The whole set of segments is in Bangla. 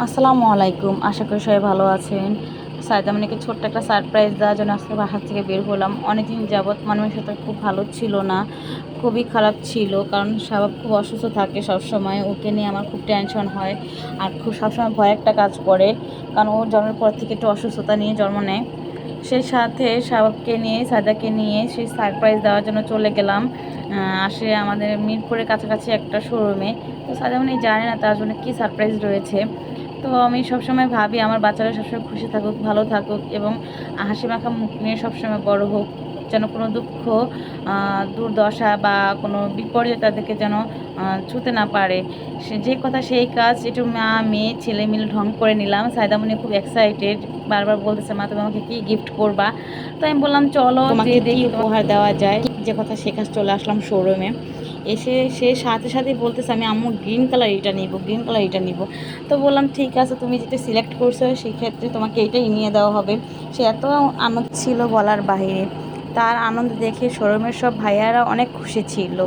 আসসালামু আলাইকুম। আশা করি সবাই ভালো আছেন। সায়দামণিকে ছোট্ট একটা সারপ্রাইজ দেওয়ার জন্য আজকে বাসা থেকে বের হলাম। অনেকদিন যাবৎ মানসিকতা খুব ভালো ছিল না, খুবই খারাপ ছিল। কারণ শাবাব খুব অসুস্থ থাকে সবসময়। ওকে নিয়ে আমার খুব টেনশন হয় আর খুব সবসময় ভয় একটা কাজ করে। কারণ ওর জন্মের পর থেকে একটু অসুস্থতা নিয়ে জন্ম নেয়। সেই সাথে শাবাবকে নিয়ে সায়দাকে নিয়ে সেই সারপ্রাইজ দেওয়ার জন্য চলে গেলাম আসে আমাদের মিরপুরের কাছাকাছি একটা শোরুমে। তো সায়দামণি জানে না তার জন্য কী সারপ্রাইজ রয়েছে। তো আমি সবসময় ভাবি আমার বাচ্চারা সবসময় খুশি থাকুক, ভালো থাকুক এবং হাসি মাখা মুখ নিয়ে সবসময় বড় হোক, যেন কোনো দুঃখ, দুর্দশা বা কোনো বিপর্যয় তাদেরকে যেন ছুঁতে না পারে। সে যে কথা সেই কাজ, একটু মা মেয়ে ছেলে মিলে ঢং করে নিলাম। সায়দামণি খুব এক্সাইটেড, বারবার বলতেছে মা তুমি আমাকে কী গিফট করবা। তো আমি বললাম চলো তোমাকে যে কি দেখি উপহার দেওয়া যায়, যে কথা সে কাজ চলে আসলাম শোরুমে। এসে সে সাথে সাথেই বলতেছে আমি আম্মু গ্রিন কালার এটা নিব, গ্রিন কালার এটা নিব। তো বললাম ঠিক আছে, তুমি যেটা সিলেক্ট করছো সেই ক্ষেত্রে তোমাকে এটাই নিয়ে দেওয়া হবে। সে এত আনন্দ ছিল বলার বাহিরে। তার আনন্দ দেখে শোরুমের সব ভাইয়ারা অনেক খুশি ছিল।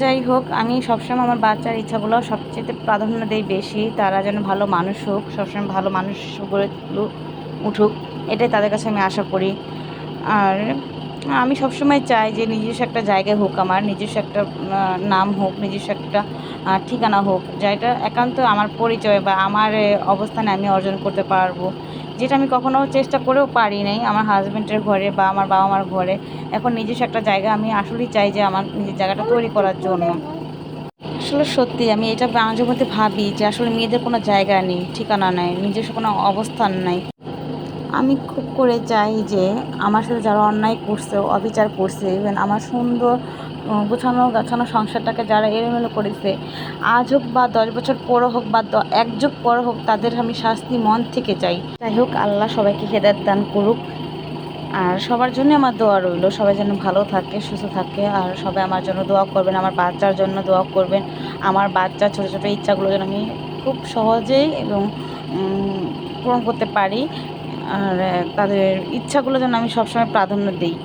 যাই হোক, আমি সবসময় আমার বাচ্চার ইচ্ছাগুলো সবচেয়ে প্রাধান্য দেই বেশি। তারা যেন ভালো মানুষ হোক, সবসময় ভালো মানুষ গড়ে উঠুক, এটাই তাদের কাছে আমি আশা করি। আর আমি সবসময় চাই যে নিজস্ব একটা জায়গা হোক, আমার নিজস্ব একটা নাম হোক, নিজস্ব একটা ঠিকানা হোক, যেটা একান্ত আমার পরিচয় বা আমার অবস্থানে আমি অর্জন করতে পারবো, যেটা আমি কখনো চেষ্টা করেও পারি নাই আমার হাজব্যান্ডের ঘরে বা আমার বাবা মার ঘরে। এখন নিজস্ব একটা জায়গা আমি আসলেই চাই যে আমার নিজের জায়গাটা তৈরি করার জন্য। আসলে সত্যি আমি এটা মাঝে মধ্যে ভাবি যে আসলে মেয়েদের কোনো জায়গা নেই, ঠিকানা নেই, নিজস্ব কোনো অবস্থান নাই। আমি খুব করে চাই যে আমার সাথে যারা অন্যায় করছে, অবিচার করছে, ইভেন আমার সুন্দর গোছানো গাছানো সংসারটাকে যারা এলোমেলো করেছে, আজ হোক বা 10 বছর পরও হোক বা 1 যুগ পরও হোক, তাদের আমি শাস্তি মন থেকে চাই। যাই হোক, আল্লাহ সবাইকে হেদায়েত দান করুক। আর সবার জন্য আমার দোয়া রইল, সবাই যেন ভালো থাকে, সুস্থ থাকে। আর সবাই আমার জন্য দোয়া করবেন, আমার বাচ্চার জন্য দোয়া করবেন। আমার বাচ্চার ছোটো ছোটো ইচ্ছাগুলো যেন আমি খুব সহজেই এবং পূরণ করতে পারি। আর তাদের ইচ্ছাগুলো যেন আমি সবসময় প্রাধান্য দিই।